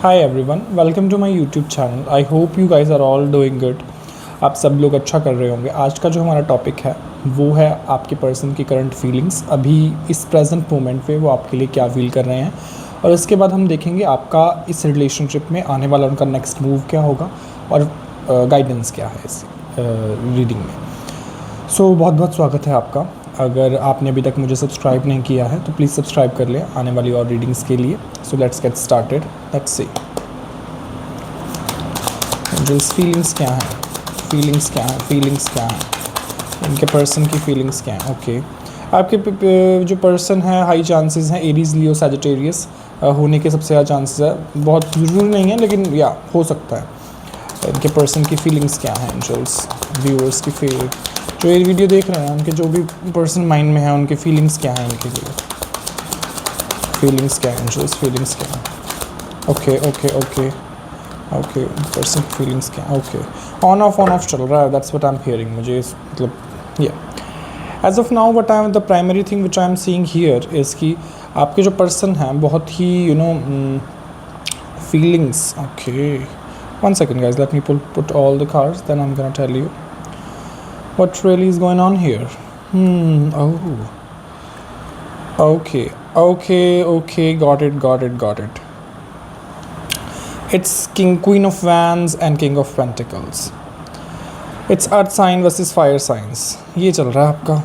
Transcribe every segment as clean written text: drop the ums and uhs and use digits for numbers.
Hi everyone, welcome to my YouTube channel. I hope you guys are all doing good. आप सब लोग अच्छा कर रहे होंगे। आज का जो हमारा टॉपिक है वो है आपके पर्सन की करंट फीलिंग्स, अभी इस प्रेजेंट मोमेंट पे वो आपके लिए क्या फील कर रहे हैं, और इसके बाद हम देखेंगे आपका इस रिलेशनशिप में आने वाला उनका नेक्स्ट मूव क्या होगा और गाइडेंस क्या है इस रीडिंग में। सो बहुत बहुत स्वागत है आपका। अगर आपने अभी तक मुझे सब्सक्राइब नहीं किया है तो प्लीज़ सब्सक्राइब कर लें आने वाली और रीडिंग्स के लिए। So let's get started, let's see angels feelings क्या हैं, फीलिंग्स क्या हैं, फीलिंग्स क्या हैं, इनके पर्सन की फीलिंग्स क्या हैं। ओके आपके जो पर्सन है हाई चांसेस हैं एरीज लियो सैजिटेरियस होने के सबसे ज़्यादा चांसेस है। बहुत ज़रूरी नहीं है लेकिन या हो सकता है। इनके पर्सन की फीलिंग्स क्या हैं एंजल्स, व्यूअर्स की जो ये वीडियो देख रहे हैं उनके जो भी पर्सन माइंड में है उनके फीलिंग्स क्या हैं, इनके लिए फीलिंग्स क्या हैं एंजल्स, फीलिंग्स क्या हैं। Okay okay okay okay person की फीलिंग्स क्या हैं। ओके ऑन ऑफ चल रहा है, that's what I am hearing. मुझे मतलब या as of now what I am the primary thing which I am seeing here is कि आपके जो पर्सन हैं बहुत ही feelings. Okay one second guys, let me put all the cards then I am gonna tell you what really is going on here. Okay, got it. It's Queen of Wands and King of Pentacles. It's earth sign versus fire signs. ये चल रहा है आपका।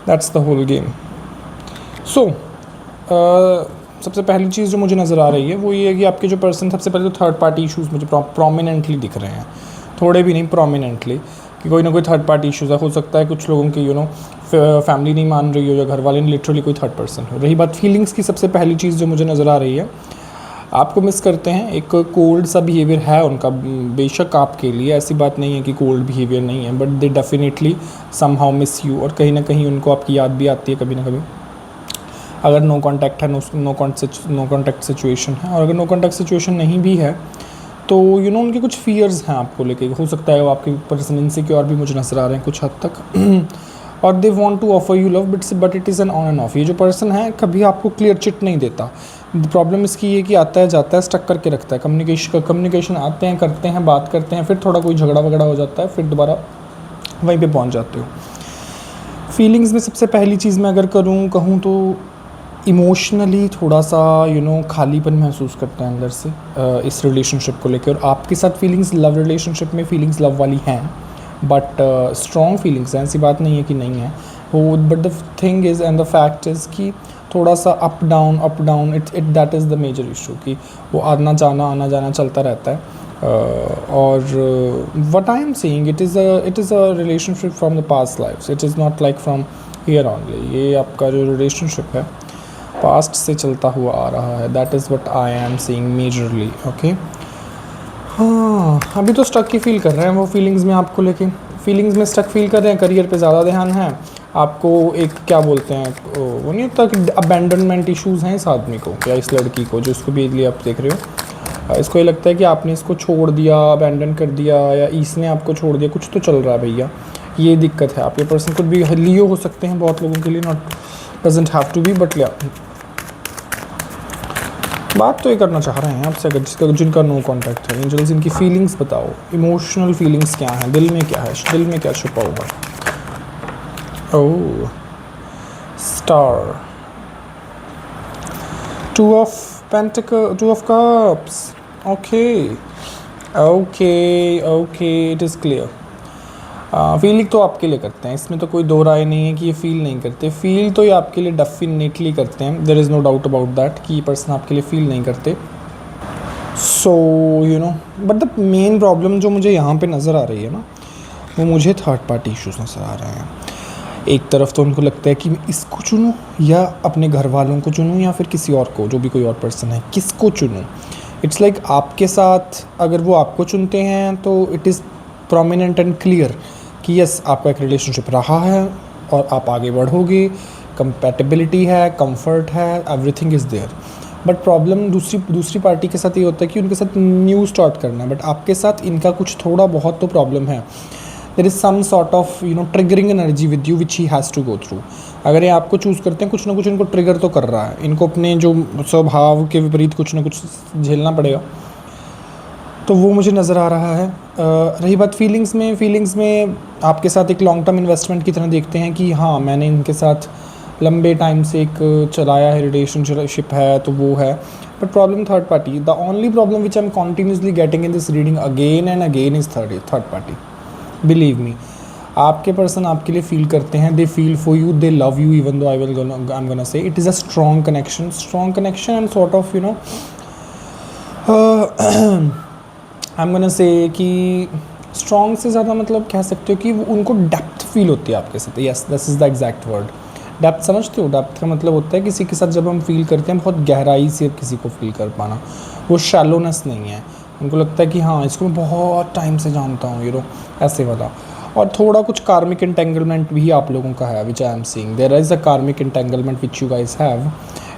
That's the whole game. So सबसे पहली चीज़ जो मुझे नज़र आ रही है वो ये है कि आपके जो पर्सन, सबसे पहले तो थर्ड पार्टी इशूज़ मुझे प्रोमिनेंटली दिख रहे हैं, थोड़े भी नहीं, प्रोमिनेंटली, कि कोई ना कोई थर्ड पार्टी इशूज़ है। हो सकता है कुछ लोगों की फैमिली नहीं मान रही हो या घर वाले नहीं, लिटरली कोई थर्ड पर्सन हो। रही बात फीलिंग्स की, सबसे पहली चीज़ जो मुझे नज़र आ रही है, आपको मिस करते हैं। एक कोल्ड सा बिहेवियर है उनका, बेशक आपके लिए ऐसी बात नहीं है कि कोल्ड बिहेवियर नहीं है, but they definitely somehow miss you, और कहीं ना कहीं उनको आपकी याद भी आती है कभी ना कभी। अगर नो कॉन्टैक्ट है, नो कॉन्टैक्ट सिचुएशन है, और अगर नो कॉन्टैक्ट सिचुएशन नहीं भी है तो उनके कुछ फियर्स हैं आपको लेके। हो सकता है वो आपके पर्सन इनसिक्योर भी मुझे नज़र आ रहे हैं कुछ हद तक और they want to offer you love but it is an on and off. ये जो पर्सन है कभी आपको क्लियर चिट नहीं देता। प्रॉब्लम इसकी ये कि आता है जाता है, स्टक करके रखता है। कम्युनिकेशन आते हैं, करते हैं, बात करते हैं, फिर थोड़ा कोई झगड़ा वगड़ा हो जाता है, फिर दोबारा वहीं पर पहुँच जाते हो। फीलिंग्स में सबसे पहली चीज़ मैं अगर कहूँ तो इमोशनली थोड़ा सा खालीपन महसूस करते हैं अंदर से इस रिलेशनशिप को लेकर। और आपके साथ फीलिंग्स, लव रिलेशनशिप में फीलिंग्स लव वाली हैं, बट स्ट्रॉन्ग फीलिंग्स हैं, ऐसी बात नहीं है कि नहीं है वो। But the thing is and the fact is कि थोड़ा सा up down it that is the major issue, कि वो आना जाना चलता रहता है। और what I am saying, it is a relationship from the past lives, it is not like from here only. ये आपका जो रिलेशनशिप है पास्ट से चलता हुआ आ रहा है, that is what I am seeing majorly. Okay हाँ, अभी तो स्टक ही फील कर रहे हैं वो फीलिंग्स में आपको लेके। फीलिंग्स में स्टक फील कर रहे हैं, करियर पे ज़्यादा ध्यान है आपको। एक क्या बोलते हैं वो नहीं होता कि अबैंडनमेंट इश्यूज़ हैं इस आदमी को या इस लड़की को, जो इसको भी लिए आप देख रहे हो। इसको ये लगता है कि आपने इसको छोड़ दिया, अबैंडन कर दिया, या इसने आपको छोड़ दिया, कुछ तो चल रहा है भैया। ये दिक्कत है। आपके पर्सन कुछ भी लियो हो सकते हैं बहुत लोगों के लिए, not doesn't have to be, but या बात तो ये करना चाह रहे हैं आपसे, अगर जिनका नो कॉन्टैक्ट है। एंजल्स इनकी फीलिंग्स बताओ, इमोशनल फीलिंग्स क्या हैं, दिल में क्या है, दिल में क्या छुपा हुआ है। Oh star, two of cups. Okay it is clear. Feeling तो आपके लिए करते हैं, इसमें तो कोई दो राय नहीं है कि ये फील नहीं करते। फील तो ये आपके लिए डेफिनेटली करते हैं, there is no doubt about that कि ये पर्सन आपके लिए फील नहीं करते। So but the main problem जो मुझे यहाँ पे नज़र आ रही है ना, वो मुझे थर्ड पार्टी इश्यूज़ नज़र आ रहे हैं। एक तरफ तो उनको लगता है कि मैं इसको चुनूँ या अपने घर वालों को चुनूँ या फिर किसी और को, जो भी कोई और पर्सन है, किसको चुनूँ। इट्स लाइक आपके साथ अगर वो आपको चुनते हैं तो it is prominent and clear कि यस आपका एक रिलेशनशिप रहा है और आप आगे बढ़ोगे, कंपैटिबिलिटी है, कंफर्ट है, everything is there. But problem दूसरी पार्टी के साथ ये होता है कि उनके साथ न्यू स्टार्ट करना है, बट आपके साथ इनका कुछ थोड़ा बहुत तो प्रॉब्लम है। There is some sort of triggering energy with you which he has to go through. अगर ये आपको चूज़ करते हैं, कुछ ना कुछ इनको ट्रिगर तो कर रहा है, इनको अपने जो स्वभाव के विपरीत कुछ ना कुछ झेलना पड़ेगा, तो वो मुझे नज़र आ रहा है। रही बात फीलिंग्स में आपके साथ एक लॉन्ग टर्म इन्वेस्टमेंट की तरह देखते हैं कि हाँ, मैंने इनके साथ लंबे टाइम से एक चलाया है, रिलेशनशिप है, तो वो है। But problem third party, the only problem which I M continuously getting in this reading again and again is third party. Believe me, आपके पर्सन आपके लिए फील करते हैं, they feel for you, they love you, even though I am gonna say it is a strong connection and sort of you know I am gonna say कि strong से ज़्यादा मतलब कह सकते हो कि उनको डेप्थ फील होती है आपके साथ। Yes, this is the exact word, depth. समझते हो? डेप्थ का मतलब होता है किसी के साथ जब हम फील करते हैं, बहुत गहराई से किसी को फील कर पाना, वो शैलोनेस नहीं है। उनको लगता है कि हाँ, इसको मैं बहुत टाइम से जानता हूँ, यू नो, ऐसे वाला। और थोड़ा कुछ कार्मिक इंटेंगलमेंट भी आप लोगों का है, which I am seeing there is a karmic entanglement which you guys have,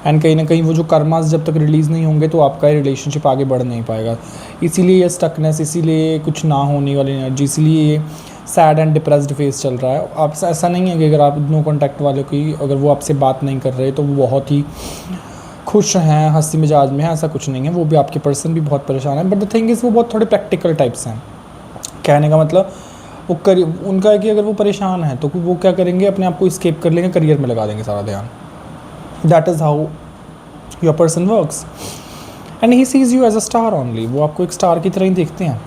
and कहीं ना कहीं वो जो कर्मास जब तक रिलीज़ नहीं होंगे तो आपका ये रिलेशनशिप आगे बढ़ नहीं पाएगा। इसीलिए ये स्टकनेस, इसीलिए कुछ ना होने वाली एनर्जी, इसीलिए ये सैड एंड डिप्रेस्ड फेस चल रहा है। आप ऐसा नहीं है कि अगर आप नो कॉन्टैक्ट वाले की अगर वो आपसे बात नहीं कर रहे तो वो बहुत ही खुश हैं, हंसी मिजाज में हैं, ऐसा कुछ नहीं है। वो भी, आपके पर्सन भी बहुत परेशान है, बट द थिंग इज़ वो बहुत थोड़े प्रैक्टिकल टाइप्स हैं। कहने का मतलब वो उनका है कि अगर वो परेशान है तो वो क्या करेंगे, अपने आप को स्केप कर लेंगे, करियर में लगा देंगे सारा ध्यान। That is how your person works and he sees you as a star only. वो आपको एक स्टार की तरह ही देखते हैं।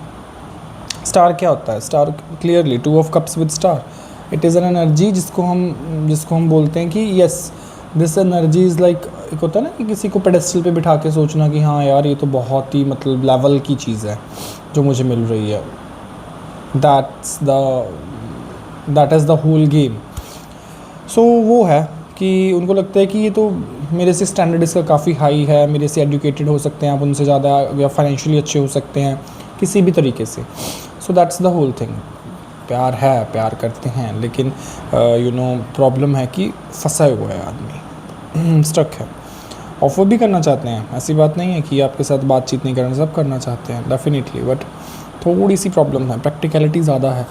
स्टार क्या होता है? Star clearly 2 of cups with star, it is N energy जिसको हम बोलते हैं कि yes, this energy is like, एक होता है ना कि किसी को पेडेस्टल पे बिठा के सोचना कि हाँ यार, ये तो बहुत ही मतलब लेवल की चीज़ है जो मुझे मिल रही है। That is the whole game. So वो है कि उनको लगता है कि ये तो मेरे से स्टैंडर्ड इसका काफ़ी हाई है, मेरे से एजुकेटेड हो सकते हैं आप उनसे ज़्यादा, या फाइनेंशियली अच्छे हो सकते हैं किसी भी तरीके से। So that's the whole thing. प्यार है, प्यार करते हैं, लेकिन यू नो प्रॉब्लम है कि फंसा हुआ है आदमी, स्टक है। ऑफर भी करना चाहते हैं, ऐसी बात नहीं है कि आपके साथ बातचीत नहीं करना, सब करना चाहते हैं डेफिनेटली, बट थोड़ी सी प्रॉब्लम है, प्रैक्टिकलिटी ज़्यादा है।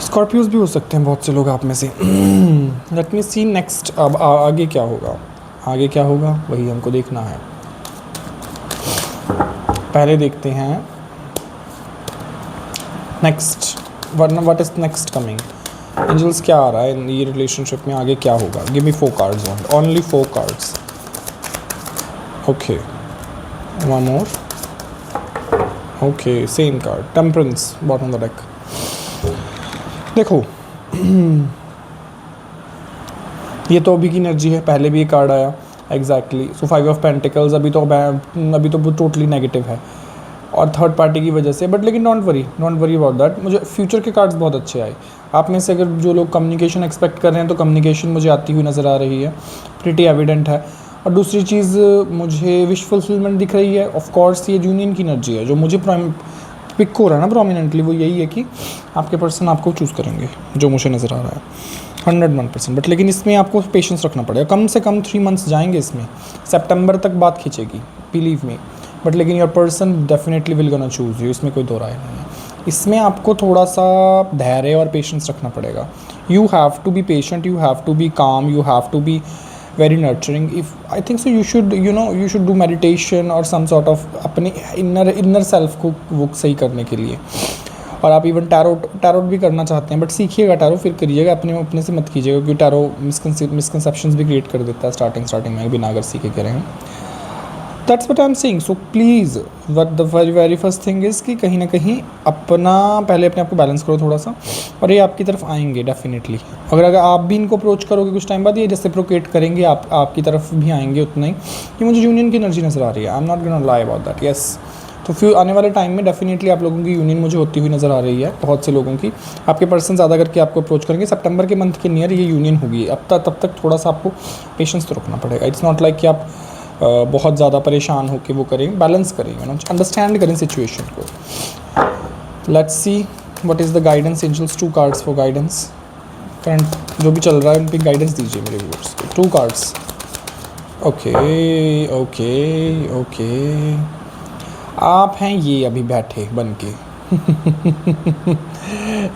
स्कॉर्पियोज भी हो सकते हैं बहुत से लोग आप में से। लेट मी सी नेक्स्ट, अब आगे क्या होगा, आगे क्या होगा वही हमको देखना है। पहले देखते हैं next, what is next coming. Angels क्या आ रहा है ये रिलेशनशिप में, आगे क्या होगा? Give me 4 cards, only 4 cards. Okay, one more. Okay, same card, temperance, bottom of the deck. देखो, ये तो अभी की एनर्जी है, पहले भी ये कार्ड आया एग्जैक्टली। सो 5 ऑफ पेंटिकल्स अभी तो टोटली नेगेटिव है और थर्ड पार्टी की वजह से, बट लेकिन डोंट वरी अबाउट दैट। मुझे फ्यूचर के कार्ड्स बहुत अच्छे आए। आप में से अगर जो लोग कम्युनिकेशन एक्सपेक्ट कर रहे हैं तो कम्युनिकेशन मुझे आती हुई नज़र आ रही है, प्रिटी एविडेंट है। और दूसरी चीज़, मुझे विश फुलफिलमेंट दिख रही है। ऑफ कोर्स ये यूनियन की एनर्जी है, जो मुझे पिक हो रहा है ना प्रोमिनेंटली, वो यही है कि आपके पर्सन आपको चूज़ करेंगे, जो मुझे नज़र आ रहा है 101%। बट लेकिन इसमें आपको पेशेंस रखना पड़ेगा, कम से कम 3 मंथ्स जाएंगे इसमें, सितंबर तक बात खींचेगी, बिलीव मी। बट लेकिन your person definitely will gonna choose you, इसमें कोई दो राय नहीं है। इसमें आपको थोड़ा सा धैर्य और पेशेंस रखना पड़ेगा। You have to be patient, you have to be calm, you have to be very nurturing. If I think so you should do meditation और सम सॉर्ट ऑफ अपने इनर सेल्फ को वो सही करने के लिए। और आप इवन टैरोट भी करना चाहते हैं, बट सीखिएगा टैरो, फिर करिएगा, अपने से मत कीजिएगा, क्योंकि टैरो मिसकंसेप्शंस भी क्रिएट कर देता है स्टार्टिंग में, बिना अगर सीखे करें। That's what I am saying. So please, what the very first thing is कि कहीं ना कहीं पहले अपने आप को बैलेंस करो थोड़ा सा, और ये आपकी तरफ आएंगे डेफिनेटली। अगर आप भी इनको अप्रोच करोगे कुछ टाइम बाद, ये रेसिप्रोकेट करेंगे, आपकी तरफ भी आएंगे उतना ही। कि मुझे यूनियन की एनर्जी नज़र आ रही है, I am not gonna lie about that, yes. तो फिर आने वाले टाइम में डेफिनेटली आप लोगों की यूनियन मुझे होती हुई नज़र आ रही है, बहुत से लोगों की। आपके पर्सन ज़्यादा करके आपको अप्रोच करेंगे, सितंबर के मंथ के नियर ये यूनियन होगी। तब तक थोड़ा सा आपको पेशेंस तो रखना पड़ेगा। इट्स नॉट लाइक कि आप बहुत ज़्यादा परेशान होकर वो करें, बैलेंस करें, अंडरस्टैंड करें सिचुएशन को। Let's see what is the guidance angels. 2 cards for guidance. Current जो भी चल रहा है उन पर गाइडेंस दीजिए मेरे व्यूअर्स को। 2 कार्ड्स। ओके, आप हैं ये अभी बैठे बन के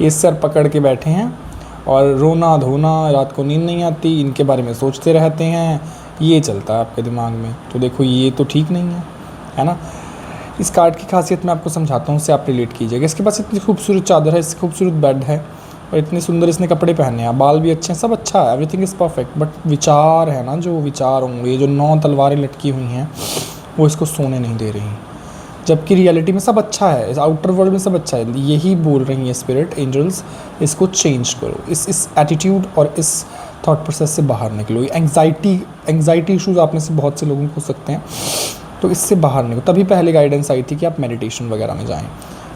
ये सर पकड़ के बैठे हैं और रोना धोना, रात को नींद नहीं आती, इनके बारे में सोचते रहते हैं, ये चलता है आपके दिमाग में। तो देखो ये तो ठीक नहीं है ना। इस कार्ड की खासियत मैं आपको समझाता हूँ, उससे आप रिलेट कीजिएगा। इसके पास इतनी खूबसूरत चादर है, इससे खूबसूरत बेड है, और इतने सुंदर इसने कपड़े पहने हैं, बाल भी अच्छे हैं, सब अच्छा है, एवरीथिंग इज़ परफेक्ट। बट विचार है ना, जो विचार होंगे, जो 9 तलवारें लटकी हुई हैं, वो इसको सोने नहीं दे रही। जबकि रियलिटी में सब अच्छा है, इस आउटर वर्ल्ड में सब अच्छा है। यही बोल रही हैं स्पिरिट एंजल्स, इसको चेंज करो, इस एटीट्यूड और इस थॉट प्रोसेस से बाहर निकलो। एंग्जाइटी इशूज़ आप में से बहुत से लोगों को हो सकते हैं, तो इससे बाहर निकलो। तभी पहले गाइडेंस आई थी कि आप मेडिटेशन वगैरह में जाएं।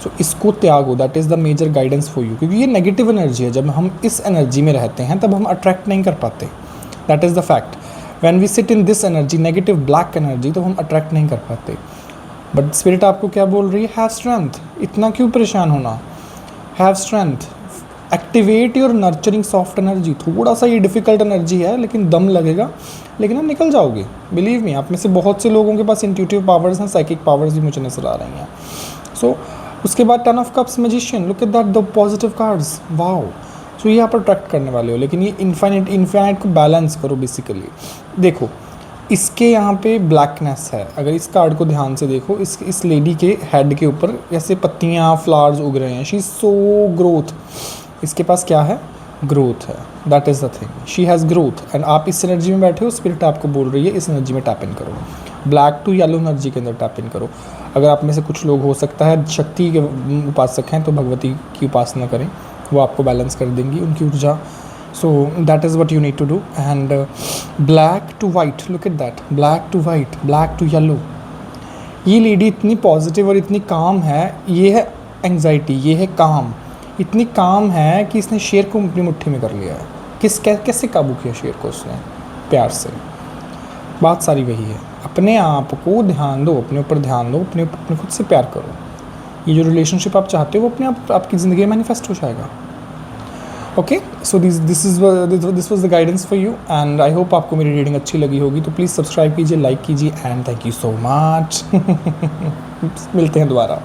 सो इसको त्यागो, that is the major guidance for you, क्योंकि ये नेगेटिव एनर्जी है। जब हम इस एनर्जी में रहते हैं तब हम अट्रैक्ट नहीं कर पाते, that is the fact. When we sit in this energy, negative black energy, तो हम अट्रैक्ट नहीं कर पाते। बट स्पिरिट आपको क्या बोल रही है? हैव स्ट्रेंथ, इतना क्यों परेशान होना, have strength, activate your nurturing soft energy. थोड़ा सा ये डिफ़िकल्ट एनर्जी है, लेकिन दम लगेगा, लेकिन आप निकल जाओगे। बिलीव मी, आप में से बहुत से लोगों के पास इंट्यूटिव पावर्स हैं, साइकिक पावर्स भी मुझे नजर आ रही हैं। सो उसके बाद 10 of cups, magician, look at that, the positive cards, wow. So ये आप अट्रैक्ट करने वाले हो, लेकिन ये इन्फाइनाइट को बैलेंस करो बेसिकली। देखो इसके यहाँ पे ब्लैकनेस है, अगर इस कार्ड को ध्यान से देखो, इस लेडी के हेड के ऊपर ऐसे पत्तियाँ, फ्लावर्स उग रहे हैं, शी इज़ सो ग्रोथ। इसके पास क्या है? ग्रोथ है, that is the thing, she has growth. And आप इस एनर्जी में बैठे हो, स्पिरिट आपको बोल रही है इस एनर्जी में टैप इन करो, ब्लैक टू येलो एनर्जी के अंदर टैप इन करो। अगर आप में से कुछ लोग हो सकता है शक्ति के उपासक हैं, तो भगवती की उपासना करें, वो आपको बैलेंस कर देंगी, उनकी ऊर्जा। So that is what you need to do. And black to white, look at that, black to white, black to yellow. ये लेडी इतनी पॉजिटिव और इतनी काम है, ये है एंग्जाइटी, ये है काम। इतनी काम है कि इसने शेर को अपनी मुट्ठी में कर लिया है। कैसे काबू किया शेर को उसने? प्यार से। बात सारी वही है, अपने आप को ध्यान दो, अपने ऊपर ध्यान दो, अपने खुद से प्यार करो। ये जो रिलेशनशिप आप चाहते हो वो अपने आप आपकी ज़िंदगी में मैनिफेस्ट हो जाएगा। Okay, so this was the guidance for you, and I hope आपको मेरी रीडिंग अच्छी लगी होगी। तो प्लीज़ सब्सक्राइब कीजिए, लाइक कीजिए, and thank you so much. मिलते हैं दोबारा।